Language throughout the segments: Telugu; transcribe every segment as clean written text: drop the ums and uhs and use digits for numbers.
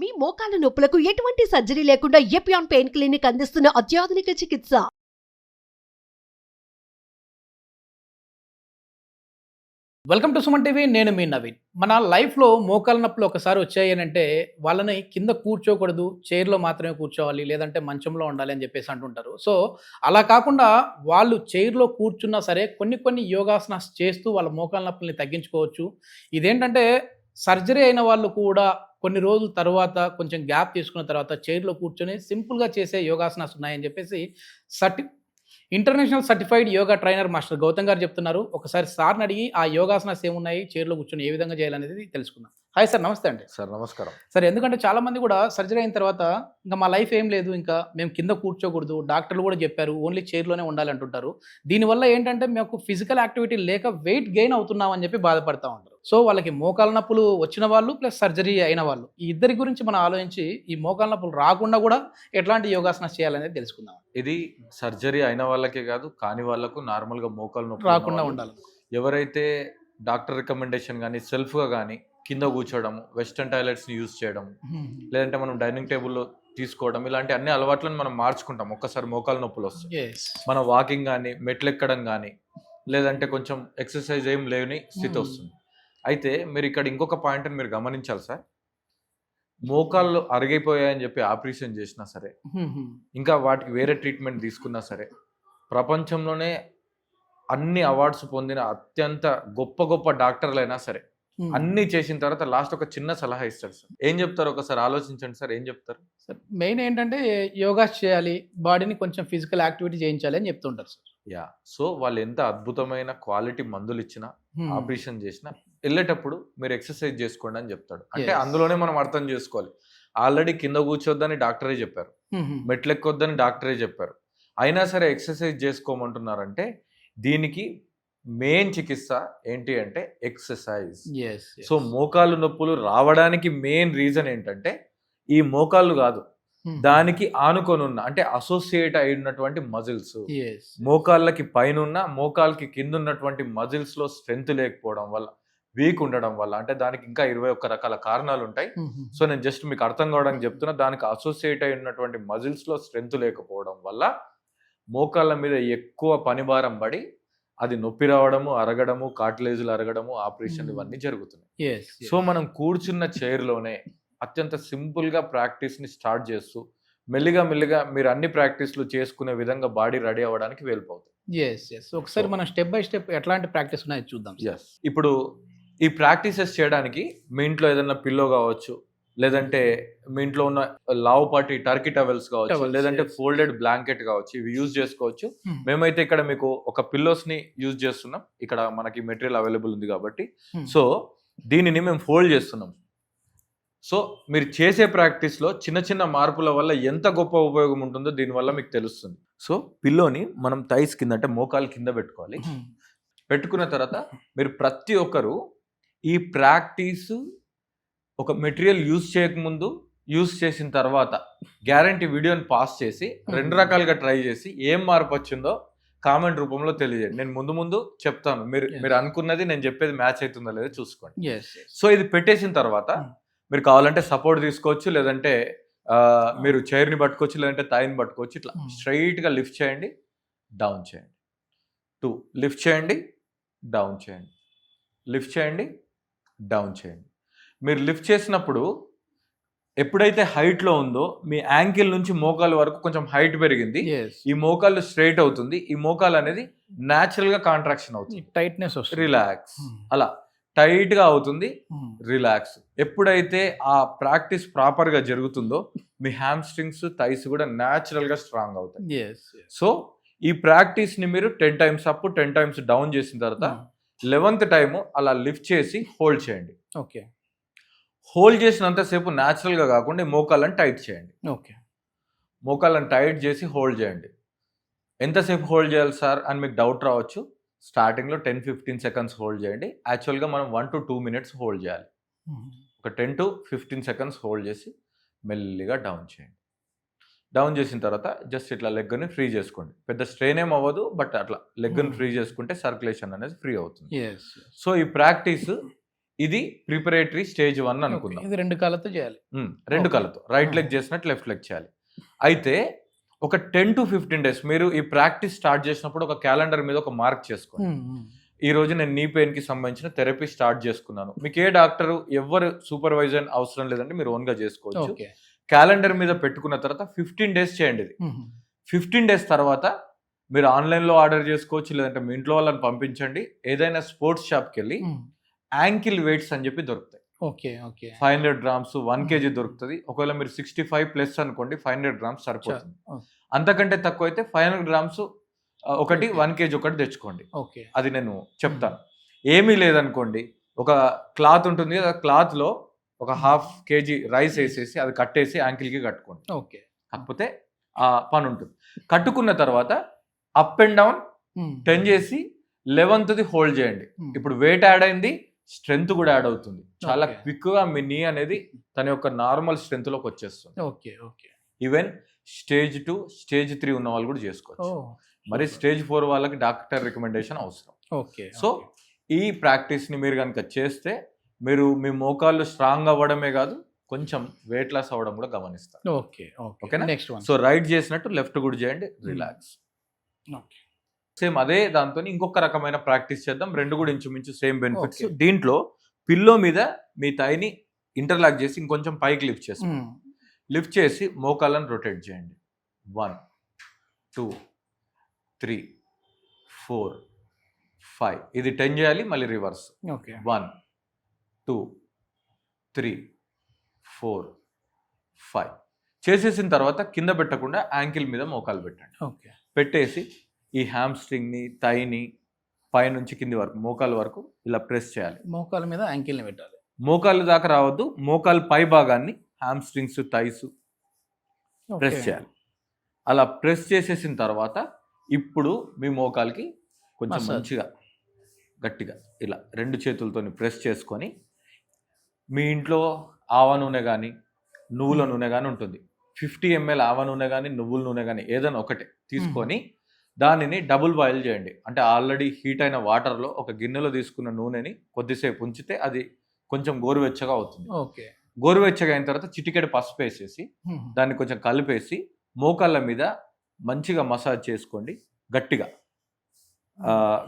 మీ మోకాల నొప్పులకు ఎటువంటి సర్జరీ లేకుండా ఎపియాన్ పెయిన్ క్లినిక్ అందిస్తున్న అత్యాధునిక చికిత్స. Welcome to Suman TV. నేను మీ నవీన్. మన లైఫ్లో మోకాల నొప్పులు ఒకసారి వచ్చాయి అని అంటే వాళ్ళని కింద కూర్చోకూడదు, చైర్లో మాత్రమే కూర్చోవాలి, లేదంటే మంచంలో ఉండాలి అని చెప్పేసి అంటుంటారు. సో అలా కాకుండా వాళ్ళు చైర్లో కూర్చున్నా సరే కొన్ని యోగాసనాస్ చేస్తూ వాళ్ళ మోకాల నొప్పుల్ని తగ్గించుకోవచ్చు. ఇదేంటంటే సర్జరీ అయిన వాళ్ళు కూడా కొన్ని రోజుల తర్వాత కొంచెం గ్యాప్ తీసుకున్న తర్వాత చైర్లో కూర్చొని సింపుల్గా చేసే యోగాసనాస్ ఉన్నాయని చెప్పేసి international certified yoga trainer master Gautam garu చెప్తున్నారు. ఒకసారి సార్ని అడిగి ఆ యోగాసనాస్ ఏమున్నాయి, చైర్లో కూర్చొని ఏ విధంగా చేయాలనేది తెలుసుకుందాం. హాయ్ సార్, నమస్తే అండి. సార్ నమస్కారం. సార్, ఎందుకంటే చాలా మంది కూడా సర్జరీ అయిన తర్వాత ఇంకా మా లైఫ్ ఏం లేదు, ఇంకా మేము కింద కూర్చోకూడదు, డాక్టర్లు కూడా చెప్పారు ఓన్లీ చైర్లోనే ఉండాలి అంటుంటారు. దీనివల్ల ఏంటంటే మేము ఫిజికల్ యాక్టివిటీ లేక వెయిట్ గెయిన్ అవుతున్నాం అని చెప్పి బాధపడతా ఉంటారు. సో వాళ్ళకి మోకాల నొప్పులు వచ్చిన వాళ్ళు ప్లస్ సర్జరీ అయిన వాళ్ళు ఈ ఇద్దరి గురించి మనం ఆలోచించి ఈ మోకాల నొప్పులు రాకుండా కూడా ఎట్లాంటి యోగాసనాలు చేయాలనేది తెలుసుకుందాం. ఇది సర్జరీ అయిన వాళ్ళకే కాదు, కాని వాళ్ళకు నార్మల్గా మోకాలు నొప్పి రాకుండా ఉండాలి. ఎవరైతే డాక్టర్ రికమెండేషన్ కానీ సెల్ఫ్గా కానీ కింద కూర్చోవడము, వెస్టర్న్ టాయిలెట్స్ని యూజ్ చేయడం, లేదంటే మనం డైనింగ్ టేబుల్లో తీసుకోవడం, ఇలాంటి అన్ని అలవాట్లను మనం మార్చుకుంటాం. ఒక్కసారి మోకాలు నొప్పులు వస్తాయి. మన వాకింగ్ కానీ మెట్లు ఎక్కడం కానీ లేదంటే కొంచెం ఎక్సర్సైజ్ ఏం లేని స్థితి వస్తుంది. అయితే మీరు ఇక్కడ ఇంకొక పాయింట్ని మీరు గమనించాలి సార్. మోకాళ్ళు అరిగిపోయాయని చెప్పి ఆపరేషన్ చేసినా సరే, ఇంకా వాటికి వేరే ట్రీట్మెంట్ తీసుకున్నా సరే, ప్రపంచంలోనే అన్ని అవార్డ్స్ పొందిన అత్యంత గొప్ప డాక్టర్లైనా సరే అన్ని చేసిన తర్వాత లాస్ట్ ఒక చిన్న సలహా ఇస్తారు సార్. ఏం చెప్తారు ఒకసారి ఆలోచించండి సార్. ఏం చెప్తారు సార్? మెయిన్ ఏంటంటే యోగా చేయాలి, బాడీని కొంచెం ఫిజికల్ యాక్టివిటీ చేయించాలి అని చెప్తుంటారు సార్. యా, సో వాళ్ళు ఎంత అద్భుతమైన క్వాలిటీ మందులు ఇచ్చినా ఆపరేషన్ చేసినా వెళ్ళేటప్పుడు మీరు ఎక్సర్సైజ్ చేసుకోండి అని చెప్తాడు. అంటే అందులోనే మనం అర్థం చేసుకోవాలి. ఆల్రెడీ కింద కూర్చోద్దని డాక్టరే చెప్పారు, మెట్లు ఎక్కొద్దని డాక్టరే చెప్పారు, అయినా సరే ఎక్సర్సైజ్ చేసుకోమంటున్నారంటే దీనికి మెయిన్ చికిత్స ఏంటి అంటే ఎక్సర్సైజ్. సో మోకాలు నొప్పులు రావడానికి మెయిన్ రీజన్ ఏంటంటే ఈ మోకాళ్ళు కాదు, దానికి ఆనుకొని ఉన్న అంటే అసోసియేట్ అయి ఉన్నటువంటి మజిల్స్, మోకాళ్ళకి పైన ఉన్న మోకాళ్ళకి కింద ఉన్నటువంటి మజిల్స్ లో స్ట్రెంత్ లేకపోవడం వల్ల, వీక్ ఉండడం వల్ల, అంటే దానికి ఇంకా 21 రకాల కారణాలు ఉంటాయి. సో నేను జస్ట్ మీకు అర్థం కావడానికి చెప్తున్నా. దానికి అసోసియేట్ అయి ఉన్నటువంటి మజిల్స్ లో స్ట్రెంత్ లేకపోవడం వల్ల మోకాళ్ళ మీద ఎక్కువ పనిభారం పడి అది నొప్పి రావడము, అరగడము, కార్టిలేజులు అరగడము, ఆపరేషన్ ఇవన్నీ జరుగుతున్నాయి. సో మనం కూర్చున్న చైర్లోనే అత్యంత సింపుల్గా ప్రాక్టీస్ని స్టార్ట్ చేస్తూ మెల్లిగా మీరు అన్ని ప్రాక్టీస్లు చేసుకునే విధంగా బాడీ రెడీ అవ్వడానికి వెళ్ళిపోతుంది. ఒకసారి మనం స్టెప్ బై స్టెప్ ఎట్లాంటి ప్రాక్టీస్ ఉన్నాయో చూద్దాం. ఇప్పుడు ఈ ప్రాక్టీసెస్ చేయడానికి మీ ఇంట్లో ఏదైనా పిల్లో కావచ్చు, లేదంటే మీ ఇంట్లో ఉన్న లావుపాటి టర్కీ టవెల్స్ కావచ్చు, లేదంటే ఫోల్డెడ్ బ్లాంకెట్ కావచ్చు, ఇవి యూజ్ చేసుకోవచ్చు. మేమైతే ఇక్కడ మీకు ఒక పిల్లోస్ ని యూజ్ చేస్తున్నాం. ఇక్కడ మనకి మెటీరియల్ అవైలబుల్ ఉంది కాబట్టి సో దీనిని మేము ఫోల్డ్ చేస్తున్నాం. సో మీరు చేసే ప్రాక్టీస్లో చిన్న మార్పుల వల్ల ఎంత గొప్ప ఉపయోగం ఉంటుందో దీనివల్ల మీకు తెలుస్తుంది. సో పిల్లోని మనం థైస్ కింద అంటే మోకాలు కింద పెట్టుకోవాలి. పెట్టుకున్న తర్వాత మీరు ప్రతి ఒక్కరు ఈ ప్రాక్టీస్ ఒక మెటీరియల్ యూజ్ చేయకముందు, యూజ్ చేసిన తర్వాత గ్యారంటీ వీడియోని పాస్ చేసి 2 రకాలుగా ట్రై చేసి ఏం మార్పు వచ్చిందో కామెంట్ రూపంలో తెలియజేయండి. నేను ముందు చెప్తాను, మీరు అనుకున్నది నేను చెప్పేది మ్యాచ్ అవుతుందో లేదో చూసుకోండి. సో ఇది పెట్టేసిన తర్వాత మీరు కావాలంటే సపోర్ట్ తీసుకోవచ్చు, లేదంటే మీరు చైర్ని పట్టుకోవచ్చు, లేదంటే థాయిని పట్టుకోవచ్చు. ఇట్లా స్ట్రైట్గా లిఫ్ట్ చేయండి, డౌన్ చేయండి. 2 లిఫ్ట్ చేయండి, డౌన్ చేయండి, లిఫ్ట్ చేయండి, డౌన్ చేయండి. మీరు లిఫ్ట్ చేసినప్పుడు ఎప్పుడైతే హైట్లో ఉందో మీ యాంకిల్ నుంచి మోకాలు వరకు కొంచెం హైట్ పెరిగింది, ఈ మోకాలు స్ట్రైట్ అవుతుంది. ఈ మోకాలు అనేది న్యాచురల్ గా కాంట్రాక్షన్ అవుతుంది, టైట్నెస్ వస్తుంది, రిలాక్స్, అలా టైట్ గా అవుతుంది, రిలాక్స్. ఎప్పుడైతే ఆ ప్రాక్టీస్ ప్రాపర్ గా జరుగుతుందో మీ హ్యామ్స్ట్రింగ్స్, థైస్ కూడా న్యాచురల్ గా స్ట్రాంగ్ అవుతాయి. సో ఈ ప్రాక్టీస్ ని మీరు 10 టైమ్స్ అప్ 10 టైమ్స్ డౌన్ చేసిన తర్వాత 11th టైం అలా లిఫ్ట్ చేసి హోల్డ్ చేయండి. హోల్డ్ చేసినంతసేపు న్యాచురల్గా కాకుండా మోకాళ్ళని టైట్ చేయండి. మోకాళ్ళని టైట్ చేసి హోల్డ్ చేయండి. ఎంతసేపు హోల్డ్ చేయాలి సార్ అని మీకు డౌట్ రావచ్చు. స్టార్టింగ్లో 10-15 సెకండ్స్ హోల్డ్ చేయండి. యాక్చువల్గా మనం 1 to 2 minutes హోల్డ్ చేయాలి. ఒక 10 to 15 సెకండ్స్ హోల్డ్ చేసి మెల్లిగా డౌన్ చేయండి. డౌన్ చేసిన తర్వాత జస్ట్ ఇట్లా లెగ్ని ఫ్రీ చేసుకోండి. పెద్ద స్ట్రెయిన్ ఏం అవ్వదు, బట్ అట్లా లెగ్ని ఫ్రీ చేసుకుంటే సర్క్యులేషన్ అనేది ఫ్రీ అవుతుంది. సో ఈ ప్రాక్టీస్ ఇది ప్రిపరేటరీ స్టేజ్ 1 అనుకుందాం. ఇది 2 కాళ్ళతో చేయాలి. 2 కాళ్ళతో రైట్ లెగ్ చేసినట్టు లెఫ్ట్ లెగ్ చేయాలి. అయితే ఒక 10 to 15 డేస్ మీరు ఈ ప్రాక్టీస్ స్టార్ట్ చేసినప్పుడు ఒక క్యాలెండర్ మీద ఒక మార్క్ చేసుకోండి. ఈ రోజు నేను నీ పెయిన్ కి సంబంధించిన థెరపీ స్టార్ట్ చేసుకున్నాను. మీకు ఏ డాక్టర్ ఎవరు సూపర్వైజర్ అవసరం లేదంటే మీరు ఓన్ గా చేసుకోవచ్చు. క్యాలెండర్ మీద పెట్టుకున్న తర్వాత 15 డేస్ చేయండి. ఇది 15 డేస్ తర్వాత మీరు ఆన్లైన్లో ఆర్డర్ చేసుకోవచ్చు, లేదంటే మీ ఇంట్లో వాళ్ళని పంపించండి. ఏదైనా స్పోర్ట్స్ షాప్కి వెళ్ళి యాంకిల్ వెయిట్స్ అని చెప్పి దొరుకుతాయి. 500 grams 1 kg దొరుకుతుంది. ఒకవేళ మీరు 65+ అనుకోండి 500 grams సరిపోతుంది. అంతకంటే తక్కువ అయితే 500 grams ఒకటి 1 kg ఒకటి తెచ్చుకోండి. అది నేను చెప్తాను. ఏమీ లేదనుకోండి, ఒక క్లాత్ ఉంటుంది కదా, క్లాత్ లో ఒక 1/2 kg రైస్ వేసేసి అది కట్టేసి యాంకిల్ కి కట్టుకోండి. కాకపోతే ఆ పని ఉంటుంది. కట్టుకున్న తర్వాత అప్ అండ్ డౌన్ 10 చేసి 11th హోల్డ్ చేయండి. ఇప్పుడు వెయిట్ యాడ్ అయింది, స్ట్రెంత్ కూడా యాడ్ అవుతుంది. చాలా క్విక్ గా మీ నీ అనేది తన యొక్క నార్మల్ స్ట్రెంత్ లోకి వచ్చేస్తుంది. ఈవెన్ స్టేజ్ 2 స్టేజ్ 3 ఉన్న వాళ్ళు కూడా చేసుకోవచ్చు. మరి స్టేజ్ 4 వాళ్ళకి డాక్టర్ రికమెండేషన్ అవసరం. సో ఈ ప్రాక్టీస్ ని మీరు కనుక చేస్తే మీరు మీ మోకాళ్ళు స్ట్రాంగ్ అవ్వడమే కాదు, కొంచెం వెయిట్ లాస్ అవ్వడం కూడా గమనిస్తారు. ఓకేనా? సో రైట్ చేసినట్టు లెఫ్ట్ కూడా చేయండి, రిలాక్స్. సేమ్ అదే దాంతో ఇంకొక రకమైన ప్రాక్టీస్ చేద్దాం. రెండు కూడా ఇంచుమించు సేమ్ బెనిఫిట్స్. దీంట్లో పిల్లో మీద మీ థైని ఇంటర్లాక్ చేసి ఇంకొంచెం పైకి లిఫ్ట్ చేసుకోండి. లిఫ్ట్ చేసి మోకాళ్ళను రొటేట్ చేయండి. 1 2 3 4 5. ఇది 10 చేయాలి, మళ్ళీ రివర్స్. 1 2 3 4 5 చేసేసిన తర్వాత కింద పెట్టకుండా యాంకిల్ మీద మోకాలు పెట్టండి. పెట్టేసి ఈ హ్యామ్స్ట్రింగ్ని థైని పైనుంచి కింది వరకు మోకాలు వరకు ఇలా ప్రెస్ చేయాలి. మోకాల మీద యాంకిల్ని పెట్టాలి. మోకాలు దాకా రావద్దు, మోకాలు పై భాగాన్ని హ్యామ్స్ట్రింగ్స్ థైస్ ప్రెస్ చేయాలి. అలా ప్రెస్ చేసేసిన తర్వాత ఇప్పుడు మీ మోకాలకి కొంచెం మంచిగా గట్టిగా ఇలా 2 చేతులతో ప్రెస్ చేసుకొని, మీ ఇంట్లో ఆవ నూనె కానీ నువ్వుల నూనె కానీ ఉంటుంది, 50 ml ఆవ నూనె కానీ నువ్వుల నూనె కానీ ఏదైనా ఒకటే తీసుకొని దానిని డబుల్ బాయిల్ చేయండి. అంటే ఆల్రెడీ హీట్ అయిన వాటర్లో ఒక గిన్నెలో తీసుకున్న నూనెని కొద్దిసేపు ఉంచితే అది కొంచెం గోరువెచ్చగా అవుతుంది. గోరువెచ్చగా అయిన తర్వాత చిటికెడు పసుపు వేసేసి దాన్ని కొంచెం కలిపేసి మోకాళ్ళ మీద మంచిగా మసాజ్ చేసుకోండి గట్టిగా.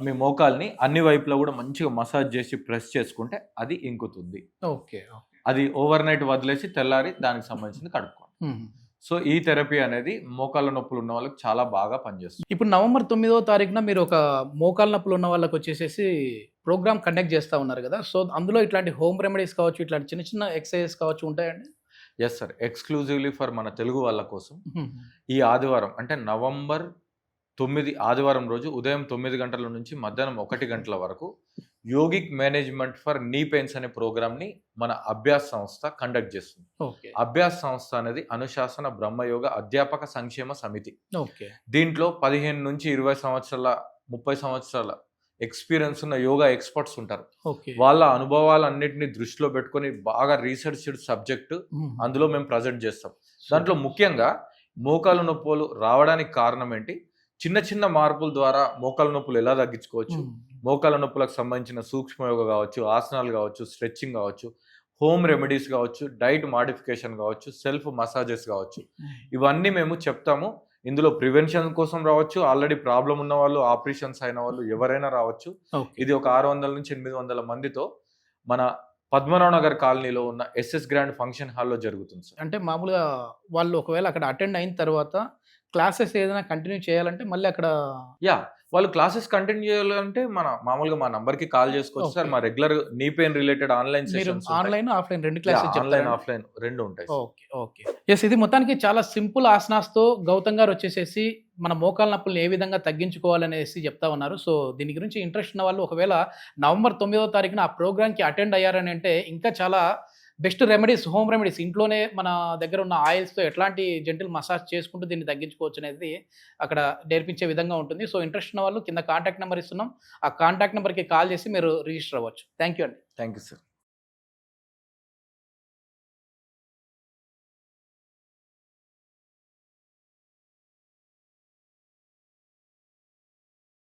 మీ మోకాల్ని అన్ని వైపులా కూడా మంచిగా మసాజ్ చేసి ప్రెస్ చేసుకుంటే అది ఇంకుతుంది. అది ఓవర్ నైట్ వదిలేసి తెల్లారి దానికి సంబంధించింది కడుక్కోండి. సో ఈ థెరపీ అనేది మోకాళ్ళ నొప్పులు ఉన్న వాళ్ళకి చాలా బాగా పనిచేస్తుంది. ఇప్పుడు నవంబర్ 9వ తారీఖున మీరు ఒక మోకాళ్ళ నొప్పులు ఉన్న వాళ్ళకి వచ్చేసేసి ప్రోగ్రామ్ కండక్ట్ చేస్తూ ఉన్నారు కదా, సో అందులో ఇట్లాంటి హోమ్ రెమెడీస్ కావచ్చు, ఇట్లాంటి చిన్న చిన్న ఎక్సర్సైజెస్ కావచ్చు ఉంటాయండి? ఎస్ సార్, ఎక్స్క్లూజివ్లీ ఫర్ మన తెలుగు వాళ్ళ కోసం ఈ ఆదివారం అంటే నవంబర్ 9 ఆదివారం రోజు ఉదయం 9 గంటల నుంచి మధ్యాహ్నం 1 గంటల వరకు యోగిక్ మేనేజ్మెంట్ ఫర్ నీ పెయిన్స్ అనే ప్రోగ్రామ్ ని మన అభ్యాస్ సంస్థ కండక్ట్ చేస్తుంది. అభ్యాస్ సంస్థ అనేది అనుశాసన బ్రహ్మయోగ అధ్యాపక సంక్షేమ సమితి. దీంట్లో 15 నుంచి 20 సంవత్సరాల 30 సంవత్సరాల ఎక్స్పీరియన్స్ ఉన్న యోగా ఎక్స్పర్ట్స్ ఉంటారు. వాళ్ళ అనుభవాలన్నింటినీ దృష్టిలో పెట్టుకొని బాగా రీసెర్చ్డ్ సబ్జెక్ట్ అందులో మేము ప్రజెంట్ చేస్తాం. దాంట్లో ముఖ్యంగా మోకాలు నొప్పులు రావడానికి కారణం ఏంటి, చిన్న చిన్న మార్పుల ద్వారా మోకాలు నొప్పులు ఎలా తగ్గించుకోవచ్చు, మోకాల నొప్పులకు సంబంధించిన సూక్ష్మయోగ కావచ్చు, ఆసనాలు కావచ్చు, స్ట్రెచ్చింగ్ కావచ్చు, హోమ్ రెమెడీస్ కావచ్చు, డైట్ మాడిఫికేషన్ కావచ్చు, సెల్ఫ్ మసాజెస్ కావచ్చు, ఇవన్నీ మేము చెప్తాము. ఇందులో ప్రివెన్షన్ కోసం రావచ్చు, ఆల్రెడీ ప్రాబ్లం ఉన్న వాళ్ళు, ఆపరేషన్స్ అయిన వాళ్ళు ఎవరైనా రావచ్చు. ఇది ఒక 600 నుంచి 800 మందితో మన పద్మనాభ నగర్ కాలనీలో ఉన్న ఎస్ఎస్ గ్రాండ్ ఫంక్షన్ హాల్లో జరుగుతుంది సార్. అంటే మామూలుగా వాళ్ళు ఒకవేళ అక్కడ అటెండ్ అయిన తర్వాత క్లాసెస్ ఏదైనా కంటిన్యూ చేయాలంటే మళ్ళీ అక్కడ వాళ్ళు క్లాసెస్ కంటిన్యూ చేయాలంటే మన మామూలుగా మా నంబర్ కి కాల్ చేసుకోవచ్చు సార్. మా regular knee pain related online sessions online offline రెండు క్లాసెస్ ఆన్లైన్ ఆఫ్లైన్ రెండు ఉంటాయి. ఓకే. ఎస్, ఇది మొత్తానికి చాలా సింపుల్ ఆసనాస్ తో గౌతమ్ గారు వచ్చేసేసి మన మోకాల నొప్పులను ఏ విధంగా తగ్గించుకోవాలనేసి చెప్తా ఉన్నారు. సో దీని గురించి ఇంట్రెస్ట్ ఉన్న వాళ్ళు ఒకవేళ నవంబర్ 9వ తారీఖున ఆ ప్రోగ్రామ్కి అటెండ్ అయ్యారని అంటే ఇంకా చాలా బెస్ట్ రెమెడీస్, హోమ్ రెమెడీస్ ఇంట్లోనే మన దగ్గర ఉన్న ఆయిల్స్తో ఎట్లాంటి జెంటిల్ మసాజ్ చేసుకుంటూ దీన్ని తగ్గించుకోవచ్చు అనేది అక్కడ నేర్పించే విధంగా ఉంటుంది. సో ఇంట్రెస్ట్ ఉన్న వాళ్ళు కింద కాంటాక్ట్ నెంబర్ ఇస్తున్నాం, ఆ కాంటాక్ట్ నెంబర్కి కాల్ చేసి మీరు రిజిస్టర్ అవ్వచ్చు. థ్యాంక్ యూ అండి. Thank you sir.